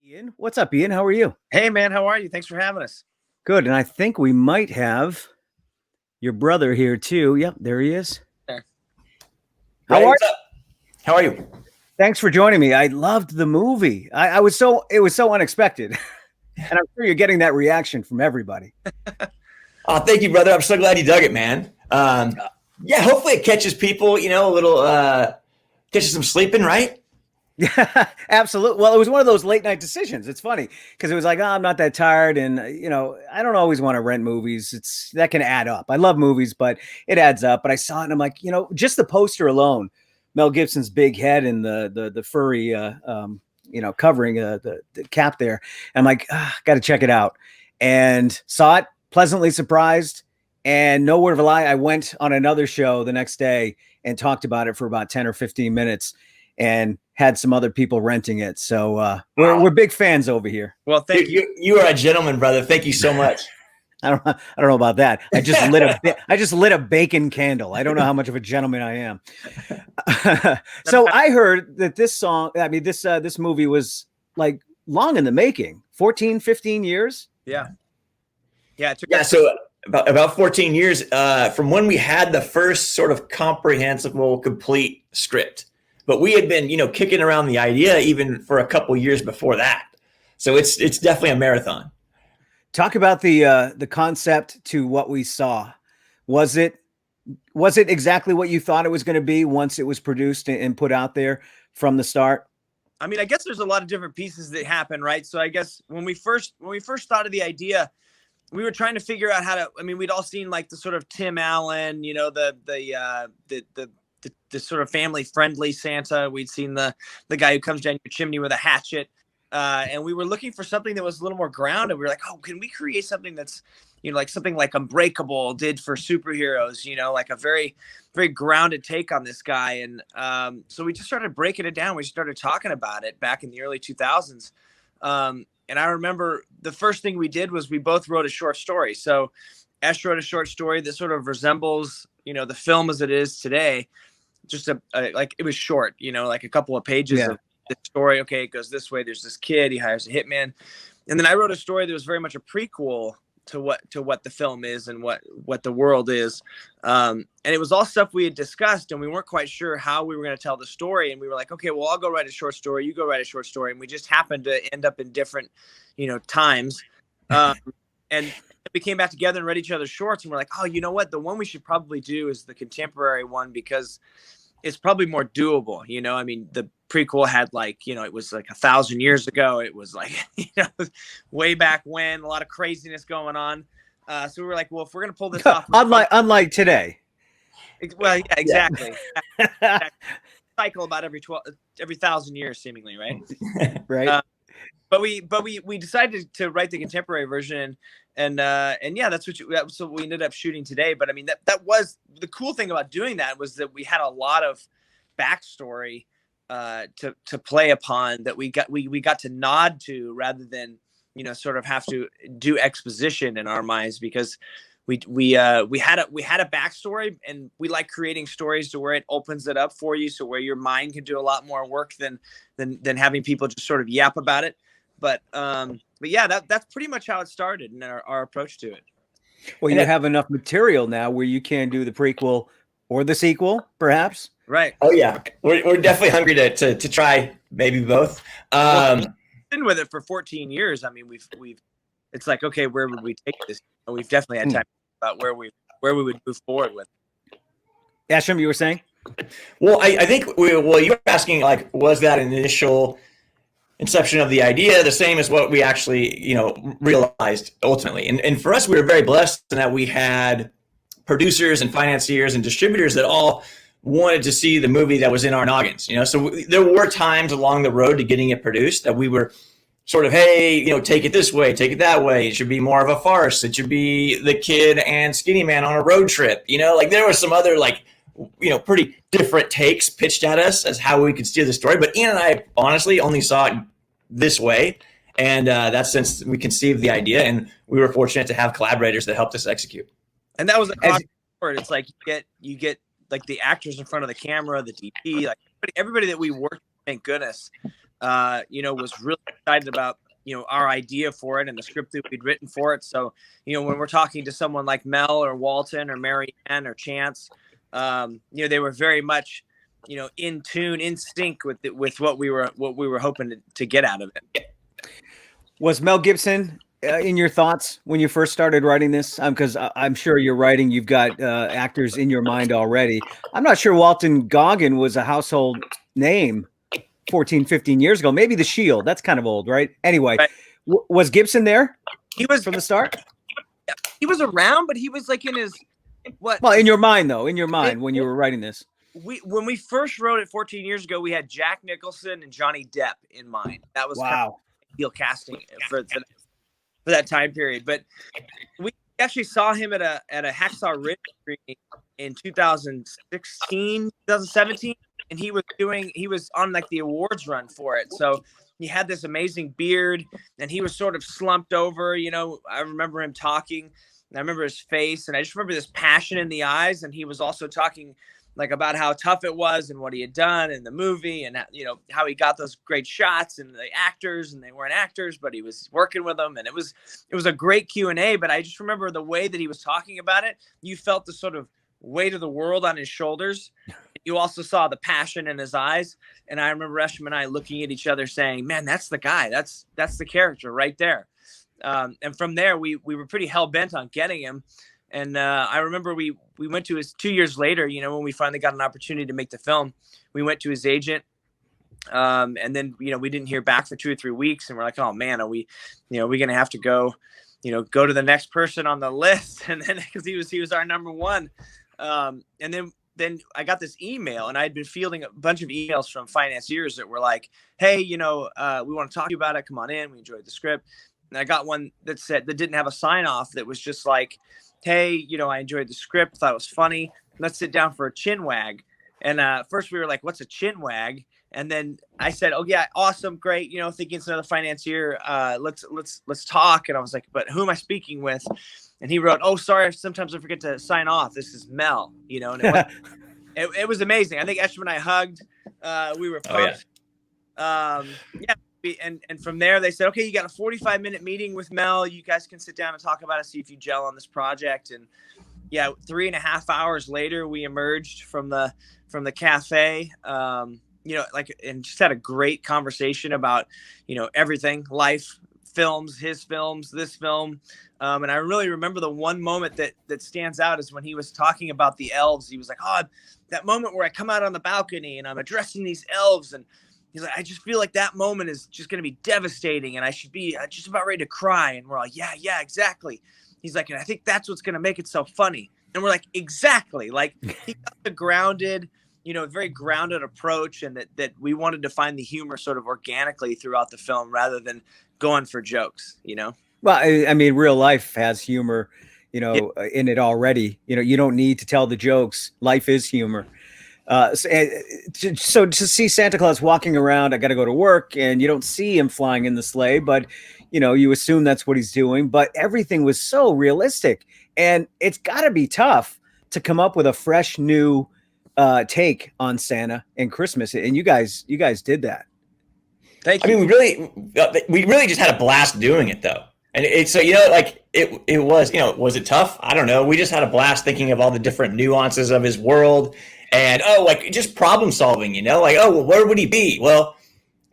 Ian, what's up, Ian? How are you? Hey man, how are you? Thanks for having us. Good. And I think we might have your brother here too. Yep, there he is. There. How Ray, are what's up? How are you? Thanks for joining me. I loved the movie. I was so it was so unexpected. And I'm sure you're getting that reaction from everybody. Oh, thank you, brother. I'm so glad you dug it, man. Yeah, hopefully it catches people, a little, catches them sleeping, right? Yeah, absolutely. Well, it was one of those late night decisions. It's funny because it was like, oh, I'm not that tired, and I don't always want to rent movies. It's that can add up. I love movies, but it adds up. But I saw it, and I'm like, just the poster alone, Mel Gibson's big head and the furry, covering the cap there. And I'm like, got to check it out, and saw it, pleasantly surprised. And no word of a lie, I went on another show the next day and talked about it for about 10 or 15 minutes and had some other people renting it. So we're big fans over here. Well, thank you. You are a gentleman, brother. Thank you so much. I don't know about that. I just lit a bacon candle. I don't know how much of a gentleman I am. So I heard that this movie was like long in the making, 14, 15 years. Yeah. So about 14 years from when we had the first sort of comprehensible, complete script. But we had been, kicking around the idea even for a couple years before that. So it's definitely a marathon. Talk about the concept to what we saw. Was it exactly what you thought it was going to be once it was produced and put out there from the start? I mean, I guess there's a lot of different pieces that happen, right? So I guess when we first thought of the idea, we were trying to figure out how to. I mean, we'd all seen like the sort of Tim Allen, the sort of family friendly Santa. We'd seen the guy who comes down your chimney with a hatchet. And we were looking for something that was a little more grounded. We were like, oh, can we create something that's, like something like Unbreakable did for superheroes, like a very, very grounded take on this guy. And so we just started breaking it down. We started talking about it back in the early 2000s. And I remember the first thing we did was we both wrote a short story. So Ash wrote a short story that sort of resembles, the film as it is today. Just like it was short, like a couple of pages of the story. Okay, it goes this way. There's this kid. He hires a hitman, and then I wrote a story that was very much a prequel to what the film is and what the world is. And it was all stuff we had discussed, and we weren't quite sure how we were going to tell the story. And we were like, okay, well, I'll go write a short story. You go write a short story, and we just happened to end up in different, times. And we came back together and read each other's shorts, and we're like, oh, you know what? The one we should probably do is the contemporary one because it's probably more doable. I mean, the prequel had it was like 1,000 years ago. It was like, way back when, a lot of craziness going on. So we were like, well, if we're going to pull this off. Unlike today. Well, yeah, exactly. Cycle about every 1,000 years, seemingly, right? Right. But we decided to write the contemporary version, and yeah, that's what we ended up shooting today. But I mean, that was the cool thing about doing that was that we had a lot of backstory to play upon that we got to nod to rather than sort of have to do exposition in our minds, because we had a backstory, and we like creating stories to where it opens it up for you, so where your mind can do a lot more work than having people just sort of yap about it. But yeah, that's pretty much how it started and our approach to it. Well, you have enough material now where you can do the prequel or the sequel, perhaps. Right. Oh yeah, we're definitely hungry to try maybe both. We've been with it for 14 years. I mean, we've it's like, okay, where would we take this? We've definitely had time about where we would move forward with. Ashram, you were saying? Well, I think you were asking, like, was that an initial inception of the idea the same as what we actually, realized ultimately? And for us, we were very blessed in that we had producers and financiers and distributors that all wanted to see the movie that was in our noggins. So there were times along the road to getting it produced that we were sort of, hey, take it this way, take it that way. It should be more of a farce. It should be the kid and skinny man on a road trip. Like there were some other pretty different takes pitched at us as how we could steer the story. But Ian and I honestly only saw it this way. And that's since we conceived the idea, and we were fortunate to have collaborators that helped us execute. And that was a cross word. It's like you get like the actors in front of the camera, the DP, like everybody that we worked with, thank goodness, was really excited about, our idea for it and the script that we'd written for it. So, when we're talking to someone like Mel or Walton or Marianne or Chance, they were very much, in tune, in sync with what we were hoping to get out of it. Was Mel Gibson in your thoughts when you first started writing this? Because I'm sure you're writing, you've got actors in your mind already. I'm not sure Walton Goggins was a household name 14, 15 years ago. Maybe The Shield. That's kind of old, right? Anyway, right. Was Gibson there? He was from the start? He was around, but he was like in his what? Well, in your mind, though, when you were writing this. When we first wrote it 14 years ago, we had Jack Nicholson and Johnny Depp in mind. That was kind of ideal casting for that time period. But we actually saw him at a Hacksaw Ridge screening in 2016, 2017, and he was on like the awards run for it. So he had this amazing beard, and he was sort of slumped over. I remember him talking, and I remember his face, and I just remember this passion in the eyes. And he was also talking like about how tough it was and what he had done in the movie, and how he got those great shots and the actors, and they weren't actors, but he was working with them, and it was a great Q&A. But I just remember the way that he was talking about it. You felt the sort of weight of the world on his shoulders. You also saw the passion in his eyes. And I remember Esham and I looking at each other saying, man, that's the guy. That's the character right there. And from there, we were pretty hell bent on getting him. And I remember we went to his 2 years later, when we finally got an opportunity to make the film, we went to his agent. And then, we didn't hear back for 2 or 3 weeks. And we're like, oh man, are we going to have to go to the next person on the list? And then, cause he was our number one. And then I got this email, and I had been fielding a bunch of emails from financiers that were like, hey, we want to talk to you about it. Come on in. We enjoyed the script. And I got one that didn't have a sign off, that was just like, hey, I enjoyed the script, thought it was funny. Let's sit down for a chin wag. And first we were like, what's a chin wag? And then I said, oh yeah, awesome, great. Thinking it's another financier. Let's talk. And I was like, but who am I speaking with? And he wrote, oh, sorry, sometimes I forget to sign off. This is Mel, and it was amazing. I think Esham and I hugged. We were pumped. Oh, yeah. And from there, they said, okay, you got a 45-minute meeting with Mel. You guys can sit down and talk about it, see if you gel on this project. And yeah, 3.5 hours later, we emerged from the cafe, and just had a great conversation about, everything, life, films, his films, this film. And I really remember the one moment that stands out is when he was talking about the elves. He was like, oh, that moment where I come out on the balcony and I'm addressing these elves. And he's like, I just feel like that moment is just going to be devastating, and I should be just about ready to cry. And we're like, yeah, exactly. He's like, and I think that's what's going to make it so funny. And we're like, exactly. Like, he got the grounded, very grounded approach, and that we wanted to find the humor sort of organically throughout the film rather than going for jokes, Well, I mean, real life has humor, in it already. You don't need to tell the jokes. Life is humor. So to see Santa Claus walking around, I got to go to work, and you don't see him flying in the sleigh, but you assume that's what he's doing. But everything was so realistic, and it's got to be tough to come up with a fresh new take on Santa and Christmas. And you guys did that. Thank you. I mean, we really just had a blast doing it, though. And it's so, it was, was it tough? I don't know. We just had a blast thinking of all the different nuances of his world, and just problem solving, well, where would he be? Well,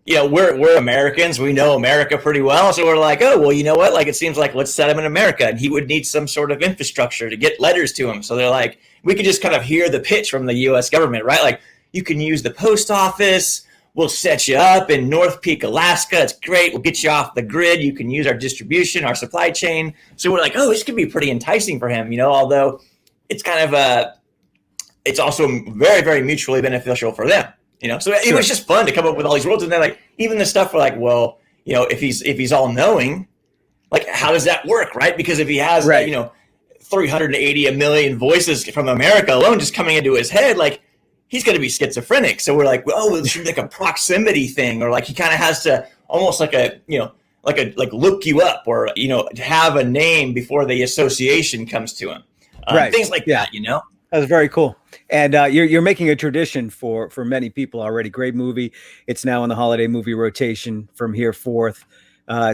we're Americans. We know America pretty well. So we're like, oh, well, you know what? Like, it seems like let's set him in America, and he would need some sort of infrastructure to get letters to him. So they're like, we could just kind of hear the pitch from the U.S. government, right? Like, you can use the post office. We'll set you up in North Peak, Alaska. It's great. We'll get you off the grid. You can use our distribution, our supply chain. So we're like, oh, this could be pretty enticing for him, although it's kind of it's also very, very mutually beneficial for them, So it was just fun to come up with all these worlds. And then, like, even the stuff we're like, well, if he's all knowing, like, how does that work, right? Because if he has, 380 million voices from America alone just coming into his head, like, he's going to be schizophrenic. So we're like, well, it should be like a proximity thing, or like he kind of has to almost like look you up, or, have a name before the association comes to him. Right. Things like that, That was very cool. And you're making a tradition for many people already. Great movie. It's now in the holiday movie rotation from here forth.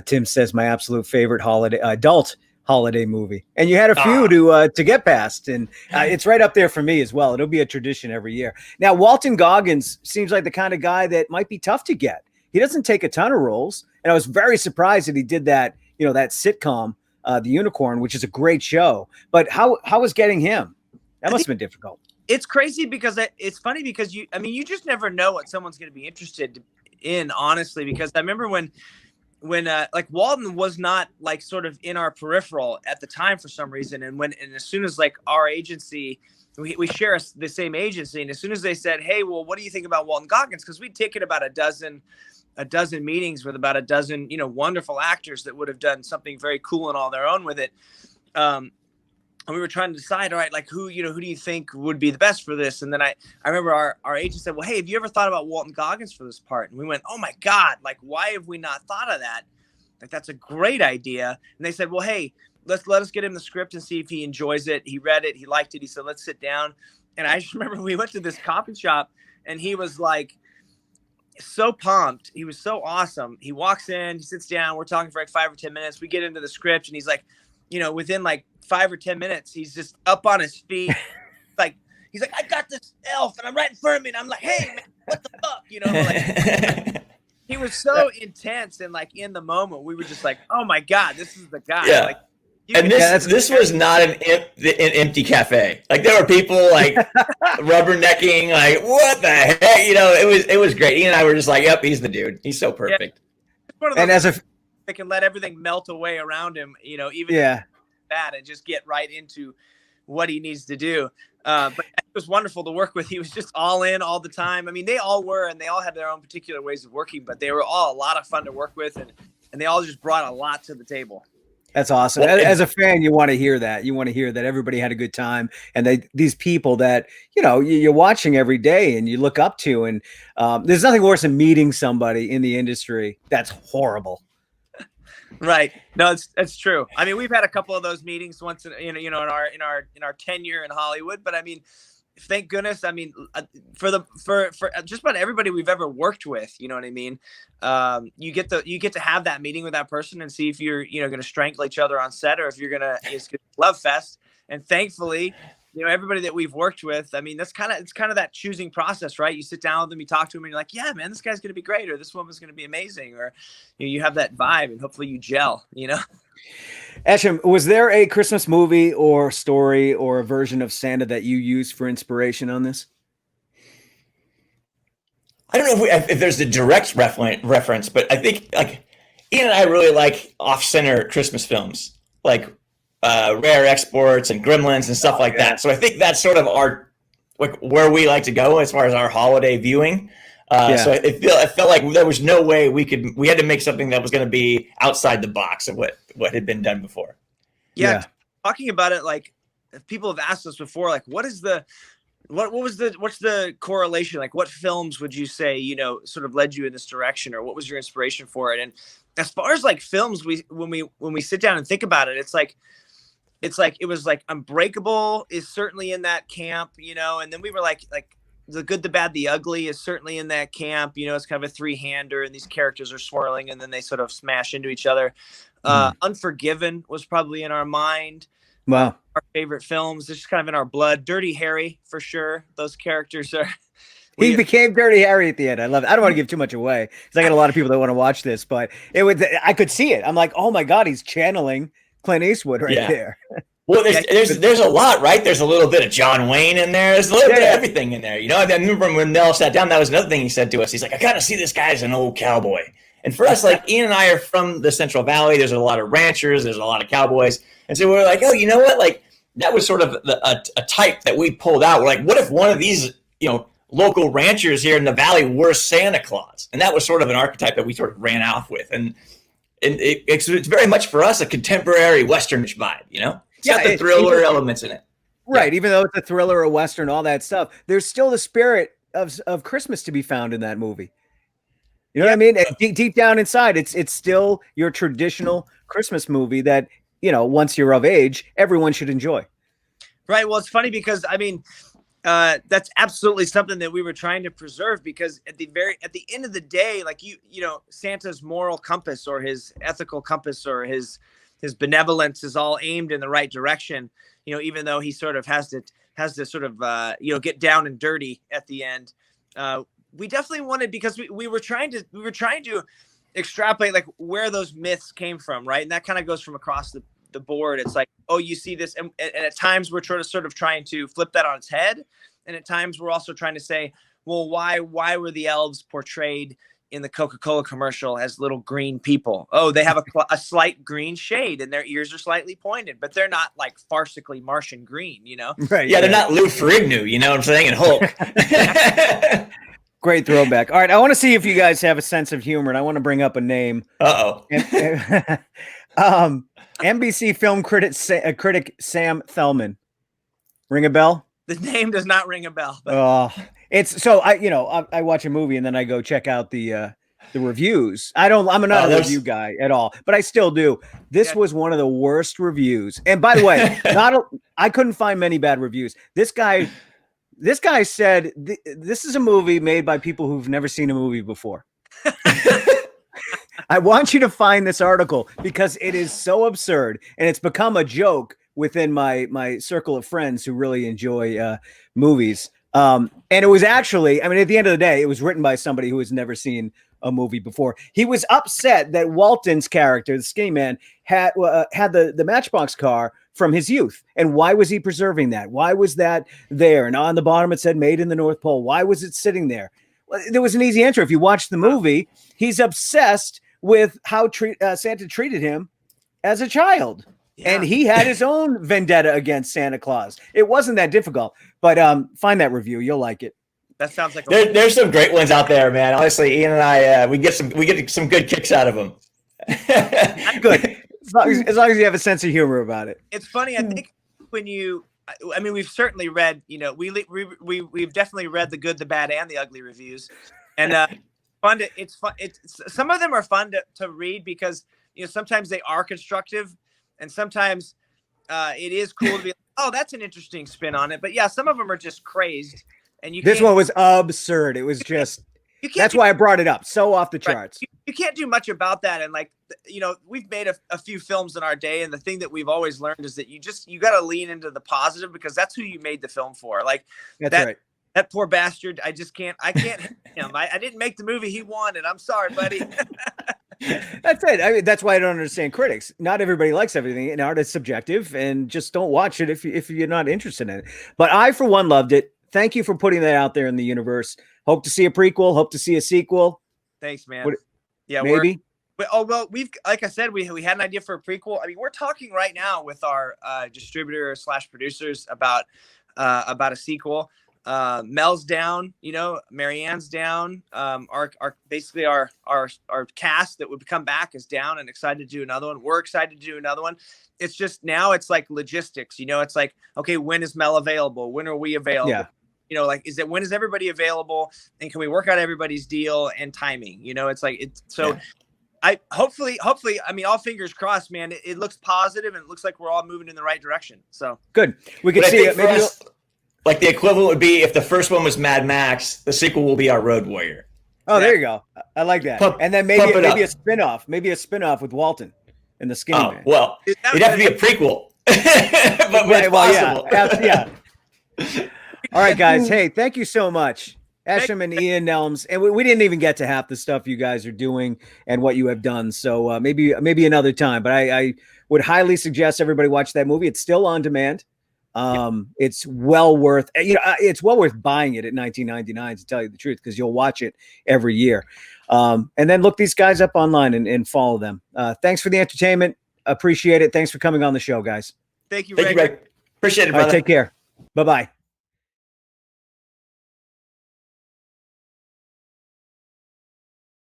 Tim says my absolute favorite holiday adult holiday movie, and you had a few to get past, and it's right up there for me as well. It'll be a tradition every year. Now, Walton Goggins seems like the kind of guy that might be tough to get. He doesn't take a ton of roles, and I was very surprised that he did that. That sitcom, The Unicorn, which is a great show. But how was getting him? That must have been difficult. It's crazy because it's funny because you just never know what someone's going to be interested in, honestly, because I remember when like Walton was not like sort of in our peripheral at the time for some reason. And as soon as like our agency, we share the same agency. And as soon as they said, hey, well, what do you think about Walton Goggins? Cause we'd taken about a dozen meetings with about a dozen, wonderful actors that would have done something very cool and all their own with it. And we were trying to decide, all right, like who do you think would be the best for this? And then I remember our agent said, well, hey, have you ever thought about Walton Goggins for this part? And we went, oh my God, like, why have we not thought of that? Like, that's a great idea. And they said, well, hey, let us get him the script and see if he enjoys it. He read it. He liked it. He said, let's sit down. And I just remember we went to this coffee shop and he was like, so pumped. He was so awesome. He walks in, he sits down. We're talking for like 5 or 10 minutes. We get into the script and he's like, within like 5 or 10 minutes, he's just up on his feet. He's like, I got this elf and I'm right in front of me. And I'm like, hey, man, what the fuck? Like, he was so intense and like in the moment, we were just like, oh my God, this is the guy. Yeah. Like, and this was not an empty cafe. Like there were people like rubbernecking, like what the heck? It was great. Ian and I were just like, yep, he's the dude. He's so perfect. Yeah. And they can let everything melt away around him, even that, and just get right into what he needs to do. But it was wonderful to work with. He was just all in all the time. I mean, they all were, and they all had their own particular ways of working, but they were all a lot of fun to work with, and they all just brought a lot to the table. That's awesome. As a fan, you want to hear that. You want to hear that everybody had a good time, and these people that you're watching every day and you look up to, and there's nothing worse than meeting somebody in the industry that's horrible. Right. No, it's true. I mean, we've had a couple of those meetings once in our tenure in Hollywood, but I mean, thank goodness. I mean, for just about everybody we've ever worked with, you know what I mean? You get to have that meeting with that person and see if you're, going to strangle each other on set or if you're it's gonna love fest. And thankfully, everybody that we've worked with, I mean, it's kind of that choosing process, right? You sit down with them, you talk to them, and you're like, yeah, man, this guy's going to be great, or this woman's going to be amazing, or you have that vibe, and hopefully you gel, Asham, was there a Christmas movie or story or a version of Santa that you used for inspiration on this? I don't know if there's a direct reference, but I think like Ian and I really like off-center Christmas films, like Rare Exports and Gremlins and stuff like that. So I think that's sort of our where we like to go as far as our holiday viewing. So it felt like there was no way we had to make something that was going to be outside the box of what had been done before. Yeah. Talking about it, like if people have asked us before, like what's the correlation? Like what films would you say, sort of led you in this direction, or what was your inspiration for it? And as far as like films, when we sit down and think about it, it was like Unbreakable is certainly in that camp, and then we were like The Good, the Bad, the Ugly is certainly in that camp. It's kind of a three-hander, and these characters are swirling, and then they sort of smash into each other. Unforgiven was probably in our mind. Wow. Our favorite films. It's just kind of in our blood. Dirty Harry, for sure. Those characters are... He became Dirty Harry at the end. I love it. I don't want to give too much away because I got a lot of people that want to watch this, but I could see it. I'm like, oh my God, he's channeling Clint Eastwood right there. Well, there's a lot, right? There's a little bit of John Wayne in there. There's a little bit of everything in there. I remember when Nell sat down, that was another thing he said to us. He's like, I kind of see this guy as an old cowboy. And for us, like Ian and I are from the Central Valley. There's a lot of ranchers. There's a lot of cowboys. And so we're like, oh, you know what? Like that was sort of a type that we pulled out. We're like, what if one of these, local ranchers here in the Valley were Santa Claus? And that was sort of an archetype that we sort of ran off with. And it's very much for us a contemporary Westernish vibe, It's got the thriller elements in it. Right. Even though it's a thriller, a Western, all that stuff, there's still the spirit of Christmas to be found in that movie. You know what I mean? Deep down inside, it's still your traditional Christmas movie that, once you're of age, everyone should enjoy. Right. Well, it's funny because, I mean, That's absolutely something that we were trying to preserve, because at the end of the day, like Santa's moral compass or his ethical compass or his benevolence is all aimed in the right direction. Even though he sort of has to sort of get down and dirty at the end. We definitely wanted, because we were trying to extrapolate like where those myths came from, right? And that kind of goes from across the board. It's like, oh, you see this, and at times we're sort of trying to flip that on its head, and at times we're also trying to say, well, why were the elves portrayed in the Coca-Cola commercial as little green people? Oh, they have a slight green shade and their ears are slightly pointed, but they're not like farcically Martian green, Right? Yeah, they're not Lou Ferrigno, you know what I'm saying, and Hulk. Great throwback. All right, I want to see if you guys have a sense of humor, and I want to bring up a name. NBC film critic Sam Thelman. Ring a bell? The name does not ring a bell. Oh, it's so I watch a movie and then I go check out the reviews. I'm not a review guy at all, but I still do. This was one of the worst reviews. And by the way, I couldn't find many bad reviews. This guy said this is a movie made by people who've never seen a movie before. I want you to find this article because it is so absurd, and it's become a joke within my circle of friends who really enjoy movies. And it was actually, at the end of the day, it was written by somebody who has never seen a movie before. He was upset that Walton's character, the skinny man, had the Matchbox car from his youth. And why was he preserving that? Why was that there? And on the bottom it said "Made in the North Pole." Why was it sitting there? Well, there was an easy answer. If you watch the movie, he's obsessed with how Santa treated him as a child. Yeah. And he had his own vendetta against Santa Claus. It wasn't that difficult, but find that review. You'll like it. That sounds like there's some great ones out there, man. Honestly, Ian and I, we get some good kicks out of them. Good. As long as you have a sense of humor about it. It's funny. I think we've certainly read, we've definitely read the good, the bad, and the ugly reviews. And it's fun. Some of them are fun to read because, sometimes they are constructive, and sometimes it is cool to be like, oh, that's an interesting spin on it. But yeah, some of them are just crazed. And this one was absurd. It was just, that's why I brought it up. So off the charts. Right. You can't do much about that. And we've made a few films in our day. And the thing that we've always learned is that you got to lean into the positive, because that's who you made the film for. Like right. That poor bastard. I can't hit him. I didn't make the movie he wanted. I'm sorry, buddy. That's it. That's why I don't understand critics. Not everybody likes everything, and art is subjective, and just don't watch it if you're not interested in it. But I, for one, loved it. Thank you for putting that out there in the universe. Hope to see a prequel. Hope to see a sequel. Thanks, man. Yeah, maybe. We've, like I said, we had an idea for a prequel. We're talking right now with our distributor / producers about a sequel. Mel's down, Marianne's down. Our cast that would come back is down and excited to do another one. We're excited to do another one. It's just now it's like logistics, it's like, okay, when is Mel available? When are we available? Yeah. When is everybody available, and can we work out everybody's deal and timing? It's like, it's so. Yeah. I hopefully, all fingers crossed, man. It looks positive, and it looks like we're all moving in the right direction. So good. We can see it. Maybe like the equivalent would be if the first one was Mad Max, the sequel will be our Road Warrior. Oh, there you go. I like that. And then maybe a spinoff. Maybe a spinoff with Walton and the skinny man. Well, it'd have to be a prequel. but possible. Yeah. All right, guys. Hey, thank you so much. Esham and Ian Nelms. And we didn't even get to half the stuff you guys are doing and what you have done. So maybe another time. But I would highly suggest everybody watch that movie. It's still on demand. It's well worth buying it at $19.99, to tell you the truth, because you'll watch it every year. And then look these guys up online and follow them. Thanks for the entertainment. Appreciate it. Thanks for coming on the show, guys. Thank you, Greg. Appreciate it, brother. All right, take care. Bye-bye.